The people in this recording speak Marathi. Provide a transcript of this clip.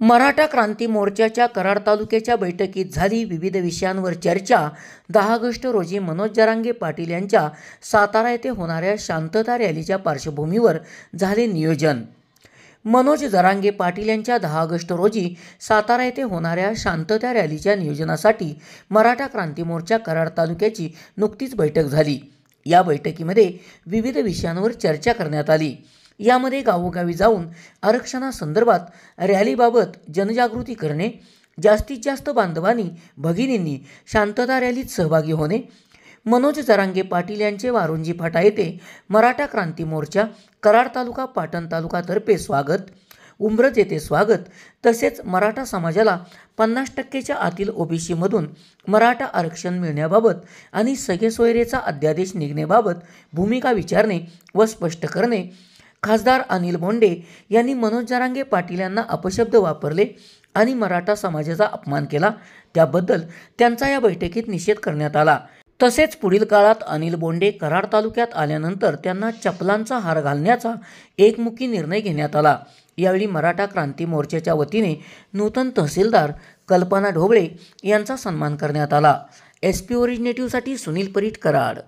मराठा क्रांती मोर्चाच्या कराड तालुक्याच्या बैठकीत झाली विविध विषयांवर चर्चा। 10 ऑगस्ट रोजी मनोज जरांगे पाटील यांच्या सातारा येथे होणाऱ्या शांतता रॅलीच्या पार्श्वभूमीवर झाले नियोजन। मनोज जरांगे पाटील यांच्या 10 ऑगस्ट रोजी सातारा येथे होणाऱ्या शांतता रॅलीच्या नियोजनासाठी मराठा क्रांती मोर्चा कराड तालुक्याची नुकतीच बैठक झाली। या बैठकीमध्ये विविध विषयांवर चर्चा करण्यात आली। यामध्ये गावोगावी जाऊन आरक्षणासंदर्भात रॅलीबाबत जनजागृती करणे, जास्तीत जास्त बांधवांनी भगिनींनी शांतता रॅलीत सहभागी होणे, मनोज जरांगे पाटील यांचे वारुंजी फाटा येथे मराठा क्रांती मोर्चा कराड तालुका पाटण तालुकातर्फे स्वागत, उंब्रज येथे स्वागत, तसेच मराठा समाजाला 50% आतील ओबीसी मधून मराठा आरक्षण मिळण्याबाबत आणि सगेसोयरेचा अध्यादेश निघण्याबाबत भूमिका विचारणे व स्पष्ट करणे। खासदार अनिल बोंडे यांनी मनोज जरांगे पाटील यांना अपशब्द वापरले आणि मराठा समाजाचा अपमान केला, त्याबद्दल त्यांचा या बैठकीत निषेध करण्यात आला। तसेच पुढील काळात अनिल बोंडे कराड तालुक्यात आल्यानंतर त्यांना चपलांचा हार घालण्याचा एकमुखी निर्णय घेण्यात आला। यावेळी मराठा क्रांती मोर्चाच्या वतीने नूतन तहसीलदार कल्पना ढोबळे यांचा सन्मान करण्यात आला। SP ओरिजिनेटिव्हसाठी सुनील परीट, कराड।